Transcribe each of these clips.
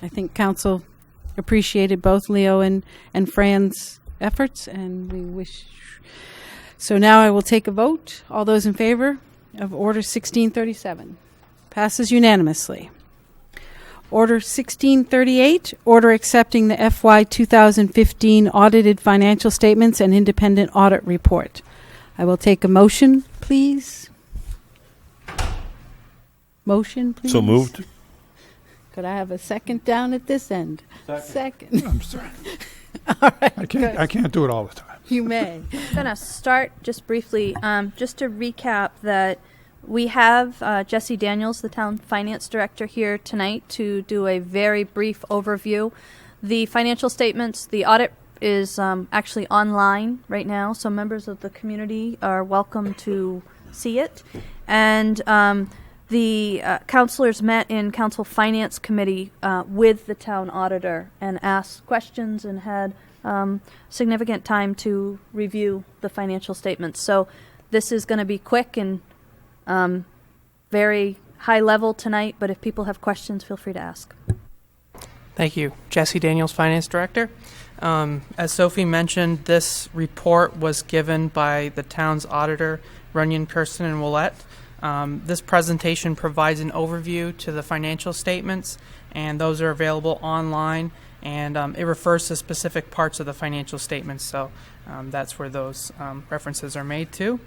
I think council appreciated both Leo and Fran's efforts, and we wish. So now I will take a vote. All those in favor of Order 1637? Passes unanimously. Order 1638, order accepting the FY 2015 audited financial statements and independent audit report. I will take a motion, please. Motion, please. So moved. Could I have a second down at this end? Second. I'm sorry. All right. I can't do it all the time. You may. I'm going to start just briefly, just to recap that we have Jesse Daniels, the town finance director, here tonight to do a very brief overview. The financial statements, the audit is actually online right now, so members of the community are welcome to see it. And the councilors met in council finance committee with the town auditor and asked questions and had significant time to review the financial statements. So this is going to be quick and very high level tonight, but if people have questions, feel free to ask. Thank you. Jesse Daniels, Finance Director. As Sophie mentioned, this report was given by the town's auditor, Runyon, Kirsten, and Willette. This presentation provides an overview to the financial statements, and those are available online, and it refers to specific parts of the financial statements, so that's where those references are made to.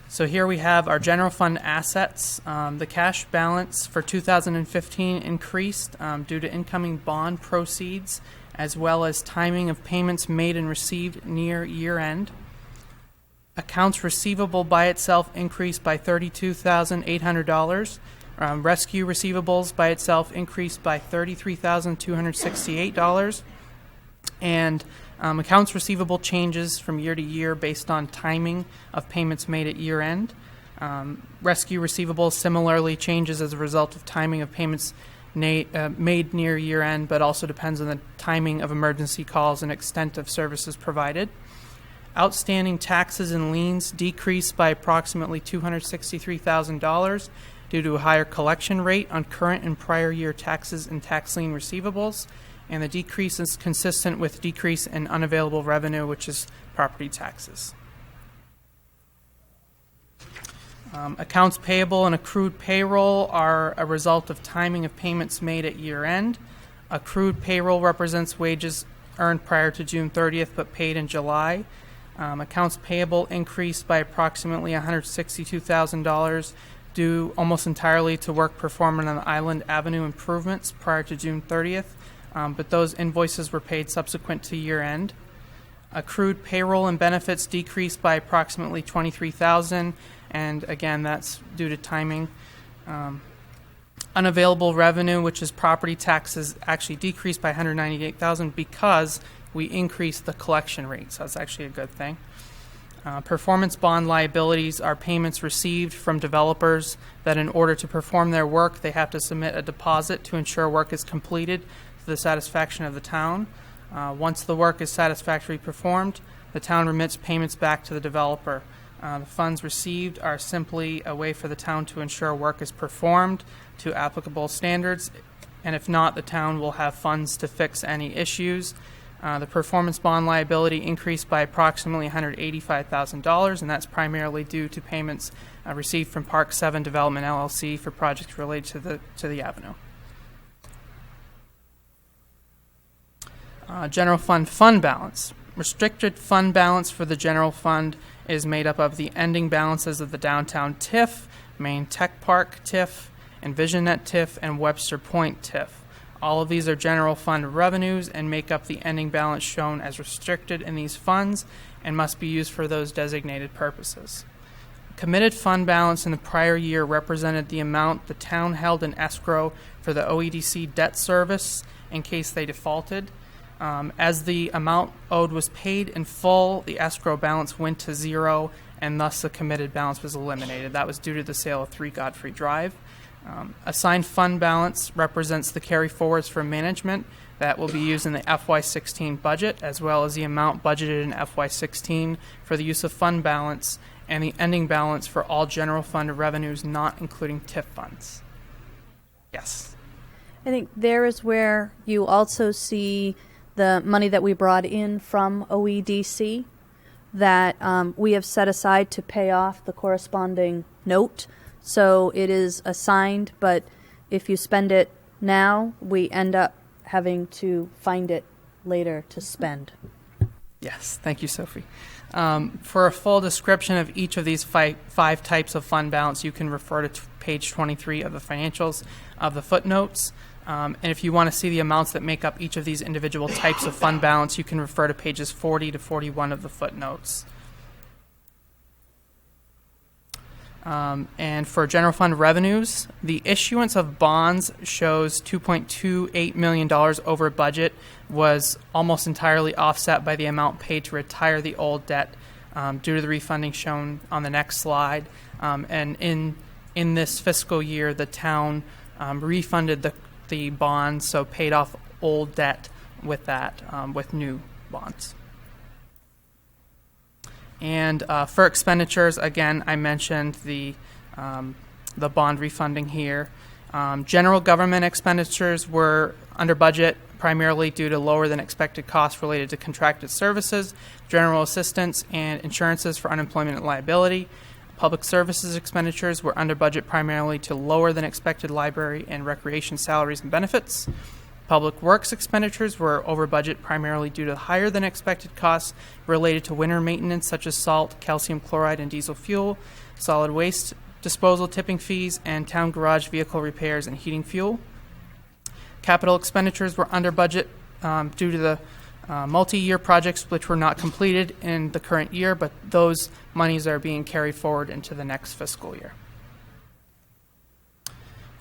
So here we have our general fund assets. The cash balance for 2015 increased due to incoming bond proceeds as well as timing of payments made and received near year end. Accounts receivable by itself increased by $32,800. Rescue receivables by itself increased by $33,268. And accounts receivable changes from year to year based on timing of payments made at year end. Rescue receivables similarly changes as a result of timing of payments made near year end, but also depends on the timing of emergency calls and extent of services provided. Outstanding taxes and liens decreased by approximately $263,000 due to a higher collection rate on current and prior year taxes and tax lien receivables, and the decrease is consistent with decrease in unavailable revenue, which is property taxes. Accounts payable and accrued payroll are a result of timing of payments made at year end. Accrued payroll represents wages earned prior to June 30th but paid in July. Accounts payable increased by approximately $162,000 due almost entirely to work performed on the Island Avenue improvements prior to June 30th, but those invoices were paid subsequent to year end. Accrued payroll and benefits decreased by approximately $23,000, and again, that's due to timing. Unavailable revenue, which is property taxes, actually decreased by $198,000 because we increased the collection rate, so that's actually a good thing. Performance bond liabilities are payments received from developers that in order to perform their work, they have to submit a deposit to ensure work is completed to the satisfaction of the town. Once the work is satisfactorily performed, the town remits payments back to the developer. The funds received are simply a way for the town to ensure work is performed to applicable standards, and if not, the town will have funds to fix any issues. The performance bond liability increased by approximately $185,000, and that's primarily due to payments received from Park 7 Development LLC for projects related to the avenue. General fund balance. Restricted fund balance for the general fund is made up of the ending balances of the downtown TIF, Main Tech Park TIF, EnvisionNet TIF, and Webster Point TIF. All of these are general fund revenues and make up the ending balance shown as restricted in these funds and must be used for those designated purposes. Committed fund balance in the prior year represented the amount the town held in escrow for the OEDC debt service in case they defaulted. As the amount owed was paid in full, the escrow balance went to zero, and thus the committed balance was eliminated. That was due to the sale of 3 Godfrey Drive. Assigned fund balance represents the carry forwards for management that will be used in the FY16 budget, as well as the amount budgeted in FY16 for the use of fund balance, and the ending balance for all general fund revenues not including TIF funds. Yes. I think there is where you also see the money that we brought in from OEDC that we have set aside to pay off the corresponding note. So it is assigned, but if you spend it now, we end up having to find it later to spend. Yes, thank you, Sophie. For a full description of each of these five types of fund balance, you can refer to page 23 of the financials of the footnotes. And if you want to see the amounts that make up each of these individual types of fund balance, you can refer to pages 40 to 41 of the footnotes. And for general fund revenues, the issuance of bonds shows $2.28 million over budget was almost entirely offset by the amount paid to retire the old debt due to the refunding shown on the next slide. And in this fiscal year, the town refunded the bonds, so paid off old debt with that, with new bonds. And for expenditures, again, I mentioned the bond refunding here. General government expenditures were under budget primarily due to lower than expected costs related to contracted services, general assistance, and insurances for unemployment and liability. Public services expenditures were under budget primarily to lower than expected library and recreation salaries and benefits. Public works expenditures were over budget primarily due to higher than expected costs related to winter maintenance such as salt, calcium chloride, and diesel fuel, solid waste disposal tipping fees, and town garage vehicle repairs and heating fuel. Capital expenditures were under budget due to the multi-year projects which were not completed in the current year, but those monies are being carried forward into the next fiscal year.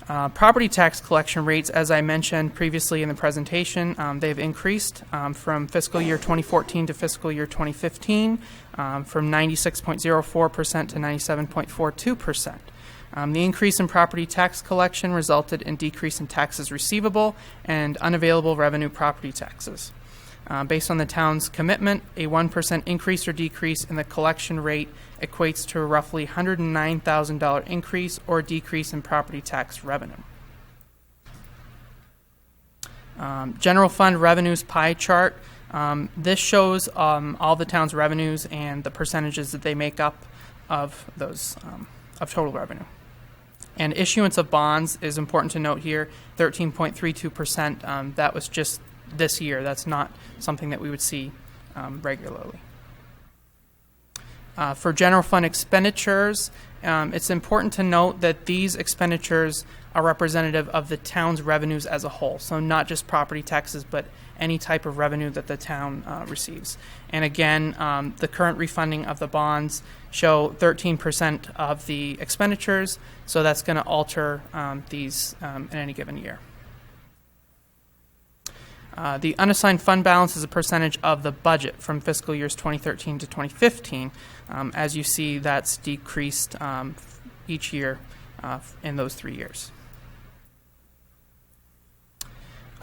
Property tax collection rates, as I mentioned previously in the presentation, they've increased from fiscal year 2014 to fiscal year 2015 from 96.04% to 97.42%. The increase in property tax collection resulted in decrease in taxes receivable and unavailable revenue property taxes. Based on the town's commitment, a 1% increase or decrease in the collection rate equates to a roughly $109,000 increase or decrease in property tax revenue. General fund revenues pie chart. This shows all the town's revenues and the percentages that they make up of those of total revenue. And issuance of bonds is important to note here, 13.32%. That was just this year. That's not something that we would see regularly. For general fund expenditures, it's important to note that these expenditures are representative of the town's revenues as a whole. So not just property taxes, but any type of revenue that the town receives. And again, the current refunding of the bonds show 13% of the expenditures. So that's going to alter these in any given year. The unassigned fund balance is a percentage of the budget from fiscal years 2013 to 2015. As you see, that's decreased each year in those 3 years.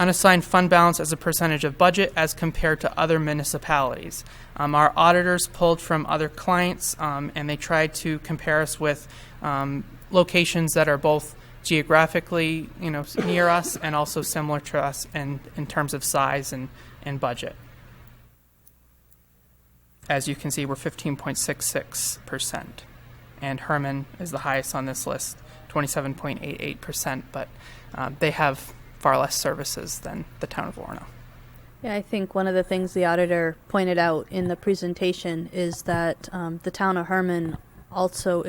Unassigned fund balance as a percentage of budget as compared to other municipalities. Our auditors pulled from other clients and they tried to compare us with locations that are both geographically, near us and also similar to us in terms of size and budget. As you can see, we're 15.66%. And Herman is the highest on this list, 27.88%, but they have far less services than the town of Orono. Yeah, I think one of the things the auditor pointed out in the presentation is that the town of Herman also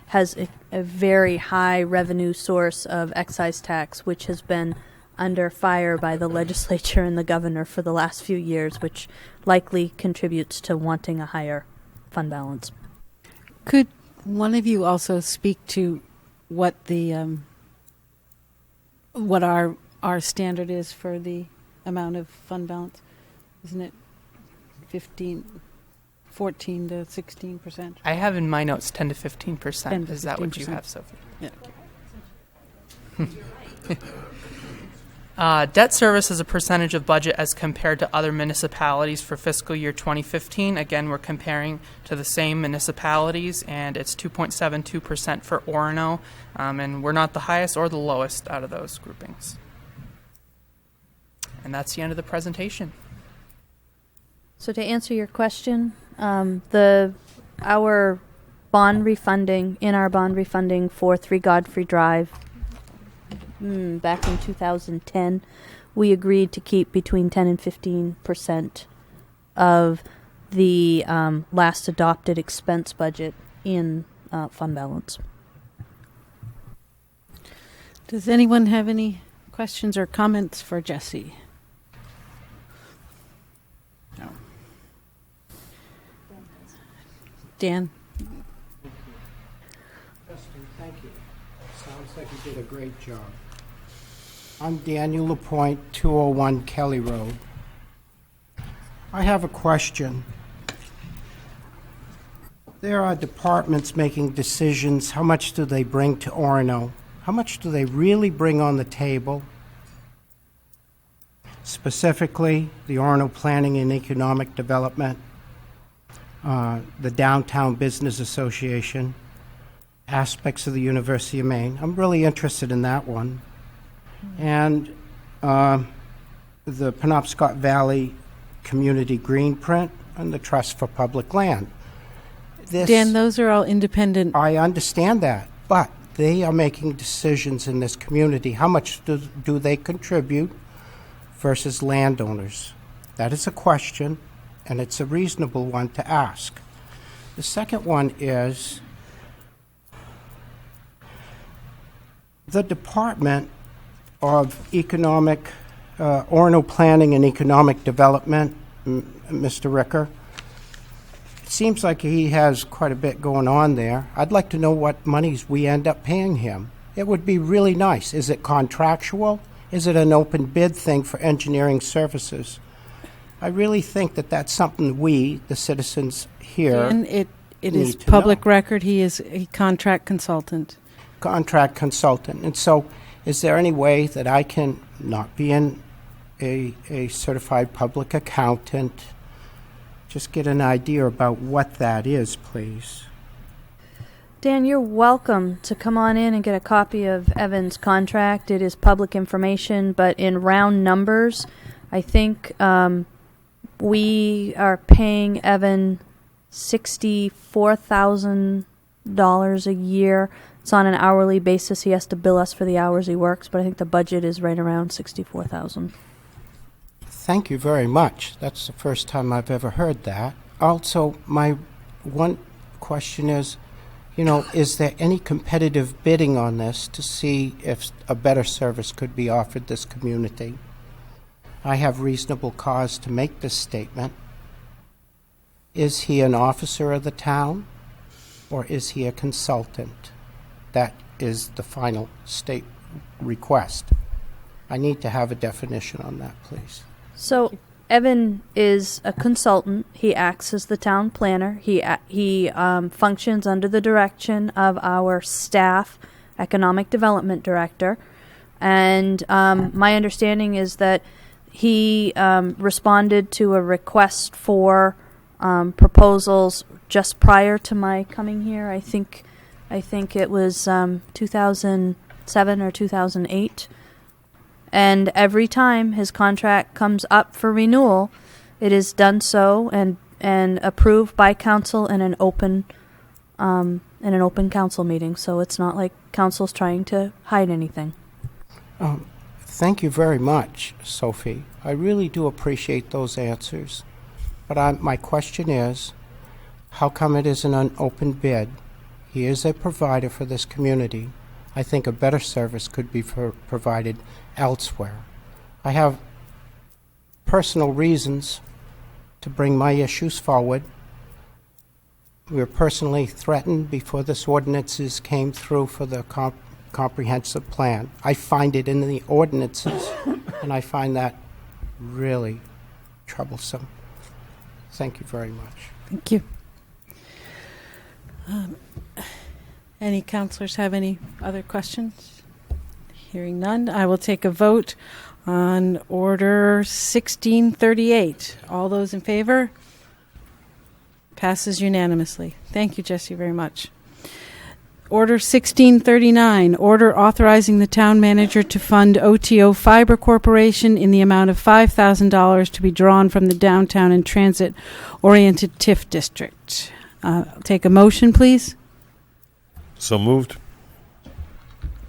has a very high revenue source of excise tax, which has been under fire by the legislature and the governor for the last few years, which likely contributes to wanting a higher fund balance. Could one of you also speak to what the what our standard is for the amount of fund balance? Isn't it 14 to 16%? I have in my notes 10 to 15%. 10 to Is that what you 15%. have, Sophie? Yeah. Debt service is a percentage of budget as compared to other municipalities for fiscal year 2015. Again, we're comparing to the same municipalities, and it's 2.72% for Orono, and we're not the highest or the lowest out of those groupings. And that's the end of the presentation. So to answer your question, our bond refunding for 3 Godfrey Drive back in 2010, we agreed to keep between 10 and 15% of the last adopted expense budget in fund balance. Does anyone have any questions or comments for Jesse? No. Dan? Justin, thank you. Sounds like you did a great job. I'm Daniel LaPointe, 201 Kelly Road. I have a question. There are departments making decisions. How much do they bring to Orono? How much do they really bring on the table? Specifically, the Orono Planning and Economic Development, the Downtown Business Association, aspects of the University of Maine. I'm really interested in that one. And the Penobscot Valley Community Green Print and the Trust for Public Land. Dan, those are all independent. I understand that, but they are making decisions in this community. How much do they contribute versus landowners? That is a question, and it's a reasonable one to ask. The second one is the Department of Economic, Orono Planning and Economic Development, Mr. Ricker. It seems like he has quite a bit going on there. I'd like to know what monies we end up paying him. It would be really nice. Is it contractual? Is it an open bid thing for engineering services? I really think that that's something we, the citizens here, Dan, it is to public know. record. He is a contract consultant. Contract consultant. And so is there any way that I can not be a certified public accountant, just get an idea about what that is, please? Dan, you're welcome to come on in and get a copy of Evan's contract. It is public information, but in round numbers, I think we are paying Evan $64,000 a year. It's on an hourly basis. He has to bill us for the hours he works, but I think the budget is right around $64,000. Thank you very much. That's the first time I've ever heard that. Also, my one question is, is there any competitive bidding on this to see if a better service could be offered this community? I have reasonable cause to make this statement. Is he an officer of the town, or is he a consultant? That is the final state request. I need to have a definition on that, please. So Evan is a consultant. He acts as the town planner. He functions under the direction of our staff economic development director. And my understanding is that he responded to a request for proposals just prior to my coming here. I think it was 2007 or 2008. And every time his contract comes up for renewal, it is done so and approved by council in an open council meeting. So it's not like council's trying to hide anything. Thank you very much, Sophie. I really do appreciate those answers. But my question is, how come it isn't an open bid? He is a provider for this community. I think a better service could be provided elsewhere. I have personal reasons to bring my issues forward. We were personally threatened before this ordinances came through for the comprehensive plan. I find it in the ordinances, and I find that really troublesome. Thank you very much. Thank you. Any councilors have any other questions? Hearing none, I will take a vote On Order 1638, all those in favor? Passes unanimously. Thank you, Jesse, very much. Order 1639, order authorizing the town manager to fund OTO Fiber Corporation in the amount of $5,000 to be drawn from the downtown and transit-oriented TIF district. Take a motion, please. So moved.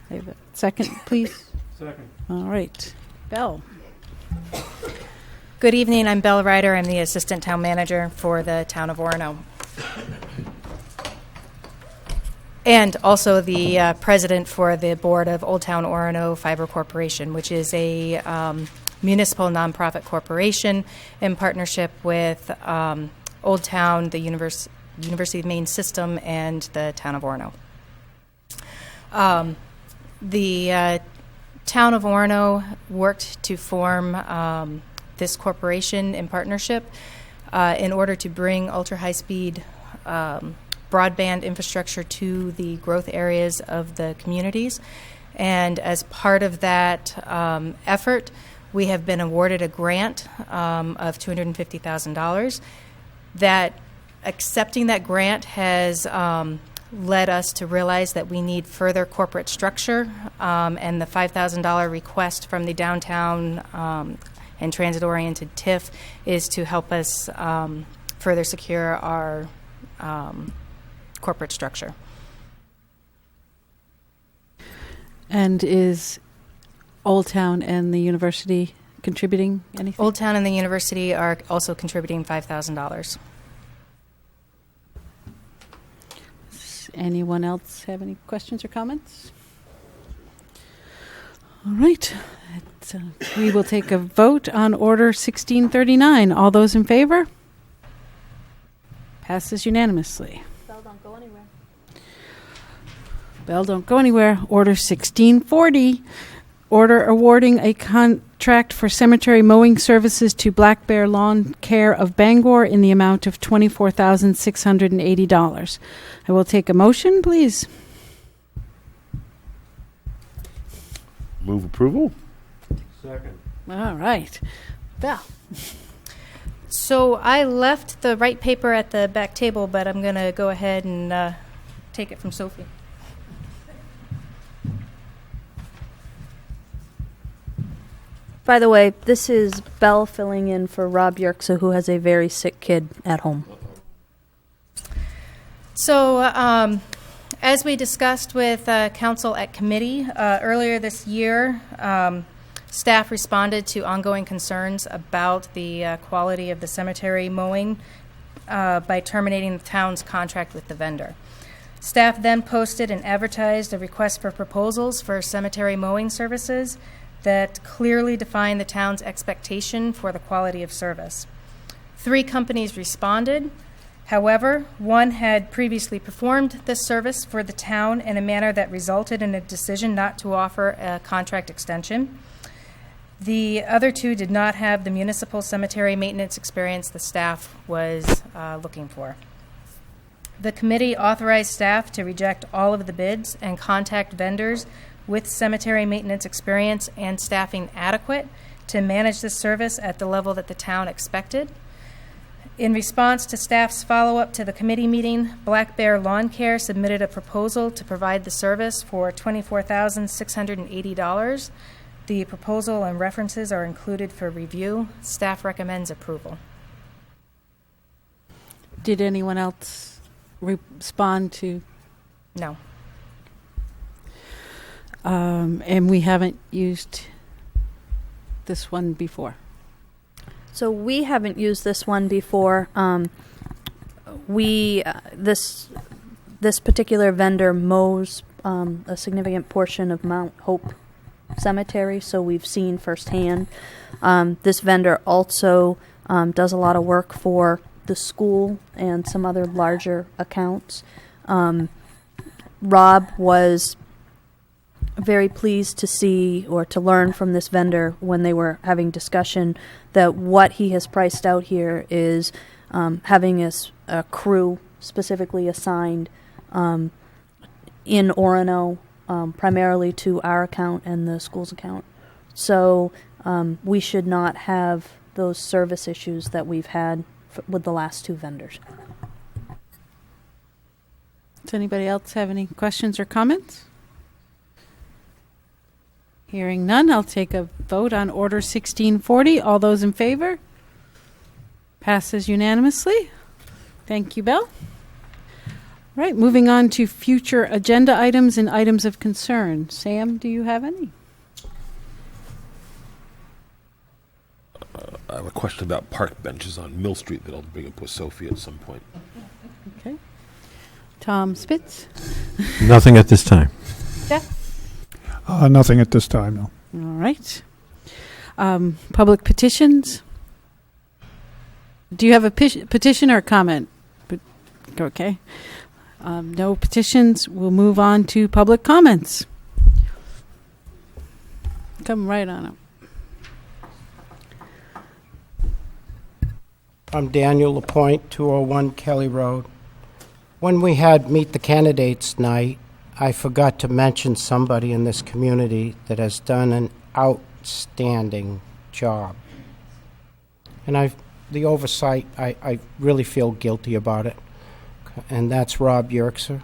I have a second, please. Second. All right. Bell. Good evening. I'm Belle Ryder. I'm the Assistant Town Manager for the Town of Orono. And also the President for the Board of Old Town Orono Fiber Corporation, which is a municipal nonprofit corporation in partnership with Old Town, the University of Maine System, and the Town of Orono. The Town of Orono worked to form this corporation in partnership in order to bring ultra-high-speed broadband infrastructure to the growth areas of the communities. And as part of that effort, we have been awarded a grant of $250,000. That accepting that grant has led us to realize that we need further corporate structure, and the $5,000 request from the downtown and transit-oriented TIF is to help us further secure our corporate structure. And is Old Town and the university contributing anything? Old Town and the university are also contributing $5,000. Does anyone else have any questions or comments? All right. We will take a vote on Order 1639. All those in favor? Passes unanimously. Bell, don't go anywhere. Bell, don't go anywhere. Order 1640. Order awarding a contract for cemetery mowing services to Black Bear Lawn Care of Bangor in the amount of $24,680. I will take a motion, please. Move approval. Second. All right. Bell. So I left the right paper at the back table, but I'm going to go ahead and take it from Sophie. By the way, this is Belle filling in for Rob Yerxa, who has a very sick kid at home. So as we discussed with council at committee earlier this year, staff responded to ongoing concerns about the quality of the cemetery mowing by terminating the town's contract with the vendor. Staff then posted and advertised a request for proposals for cemetery mowing services that clearly define the town's expectation for the quality of service. 3 companies responded. However, one had previously performed this service for the town in a manner that resulted in a decision not to offer a contract extension. The other 2 did not have the municipal cemetery maintenance experience the staff was looking for. The committee authorized staff to reject all of the bids and contact vendors with cemetery maintenance experience and staffing adequate to manage this service at the level that the town expected. In response to staff's follow-up to the committee meeting, Black Bear Lawn Care submitted a proposal to provide the service for $24,680. The proposal and references are included for review. Staff recommends approval. Did anyone else respond to? No. And we haven't used this one before. So we haven't used this one before. This particular vendor mows a significant portion of Mount Hope Cemetery, so we've seen firsthand. This vendor also does a lot of work for the school and some other larger accounts. Rob was very pleased to see or to learn from this vendor when they were having discussion that what he has priced out here is having a crew specifically assigned in Orono, primarily to our account and the school's account. So we should not have those service issues that we've had with the last 2 vendors. Does anybody else have any questions or comments? Hearing none, I'll take a vote on Order 1640. All those in favor? Passes unanimously. Thank you, Belle. All right, moving on to future agenda items and items of concern. Sam, do you have any? I have a question about park benches on Mill Street that I'll bring up with Sophie at some point. Okay. Tom Spitz? Nothing at this time. Jeff? Nothing at this time, no. All right. Public petitions? Do you have a petition or a comment? Okay. No petitions. We'll move on to public comments. Come right on up. I'm Daniel Lapointe, 201 Kelly Road. When we had Meet the Candidates night, I forgot to mention somebody in this community that has done an outstanding job. And the oversight, I really feel guilty about it. And that's Rob Yerkser.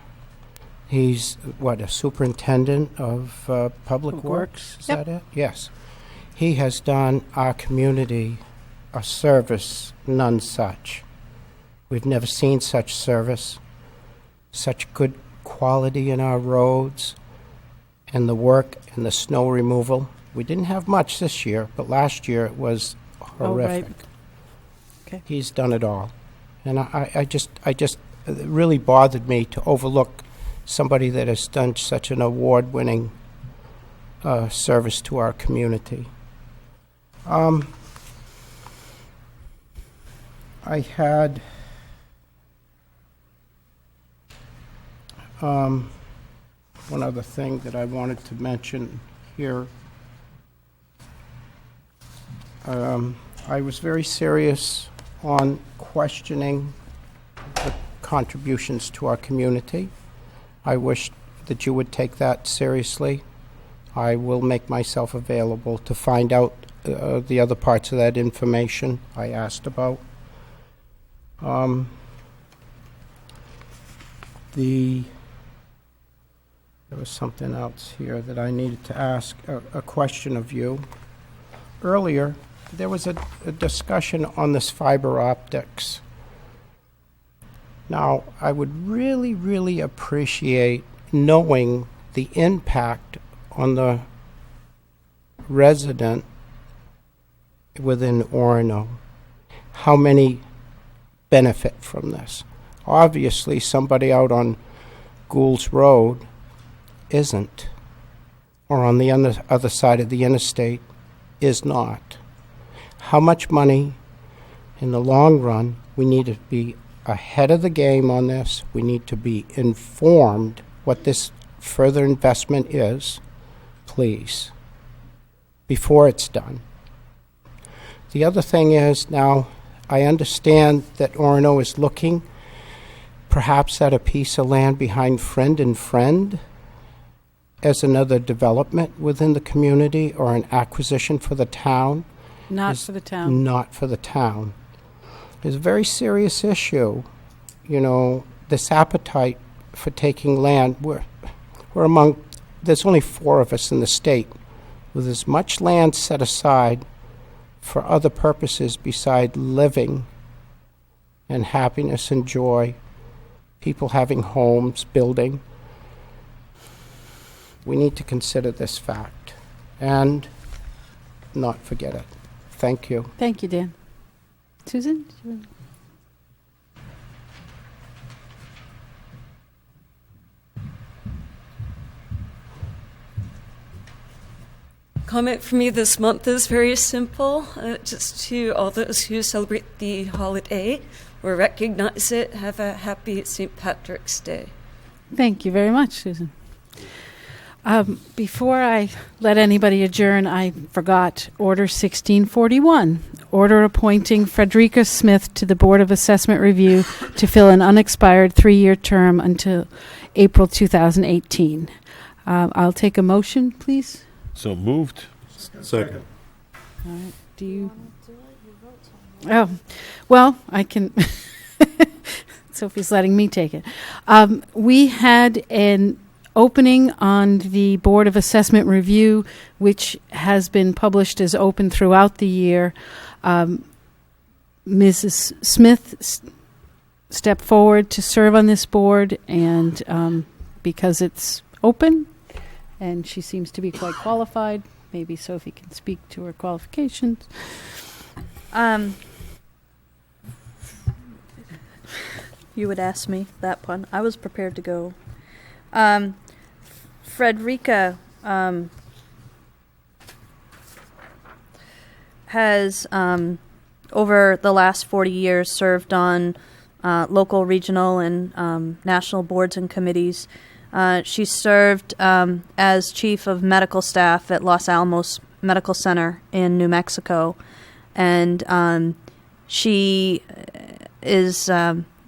He's, a superintendent of Public Works? Is that it? Yes. He has done our community a service none such. We've never seen such service, such good quality in our roads, and the work and the snow removal. We didn't have much this year, but last year it was horrific. Right. Okay. He's done it all. And I just it really bothered me to overlook somebody that has done such an award-winning service to our community. I had one other thing that I wanted to mention here. I was very serious on questioning the contributions to our community. I wish that you would take that seriously. I will make myself available to find out the other parts of that information I asked about. There was something else here that I needed to ask a question of you. Earlier, there was a discussion on this fiber optics. Now, I would really, really appreciate knowing the impact on the resident within Orono. How many benefit from this? Obviously, somebody out on Gould's Road isn't, or on the other side of the interstate is not. How much money in the long run? We need to be ahead of the game on this. We need to be informed what this further investment is, please, before it's done. The other thing is, now I understand that Orono is looking perhaps at a piece of land behind Friend and Friend as another development within the community or an acquisition for the town. Not for the town. Not for the town. It's a very serious issue. You know, this appetite for taking land. We're among, there's only 4 of us in the state with as much land set aside for other purposes beside living and happiness and joy, people having homes, building. We need to consider this fact and not forget it. Thank you. Thank you, Dan. Susan? Comment for me this month is very simple. Just to all those who celebrate the holiday or recognize it, have a happy St. Patrick's Day. Thank you very much, Susan. Before I let anybody adjourn, I forgot Order 1641, order appointing Frederica Smith to the Board of Assessment Review to fill an unexpired 3-year term until April 2018. I'll take a motion, please. So moved. Second. All right. Do you? Oh, well, I can. Sophie's letting me take it. We had an opening on the Board of Assessment Review, which has been published as open throughout the year. Mrs. Smith stepped forward to serve on this board, and because it's open and she seems to be quite qualified, maybe Sophie can speak to her qualifications. You would ask me that pun. I was prepared to go. Frederica has, over the last 40 years, served on local, regional, and national boards and committees. She served as chief of medical staff at Los Alamos Medical Center in New Mexico, and she is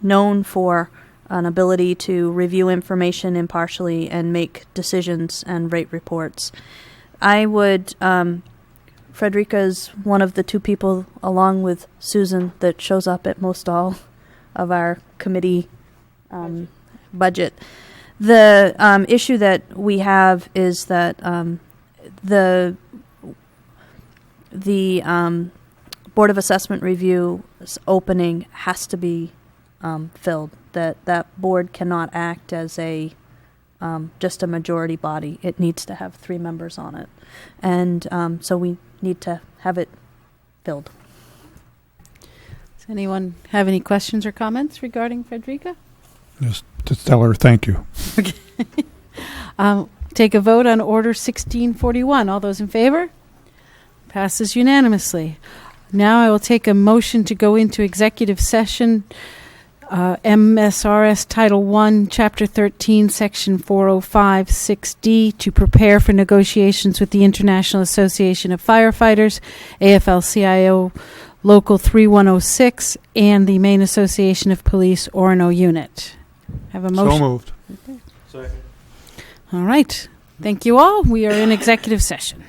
known for an ability to review information impartially and make decisions and rate reports. I would, Frederica is one of the two people, along with Susan, that shows up at most all of our committee budget. The issue that we have is that the Board of Assessment Review's opening has to be filled. That board cannot act as a just a majority body. It needs to have 3 members on it, and so we need to have it filled. Does anyone have any questions or comments regarding Frederica? Just to tell her thank you. Take a vote on Order 1641. All those in favor? Passes unanimously. Now I will take a motion to go into executive session, MSRS Title I, Chapter 13, Section 405, 6D, to prepare for negotiations with the International Association of Firefighters, AFL-CIO Local 3106, and the Maine Association of Police Orono Unit. Have a motion? So moved. Second. All right. Thank you all. We are in executive session.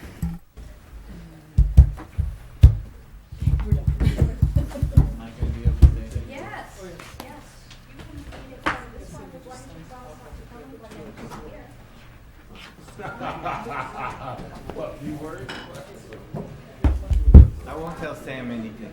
I won't tell Sam anything.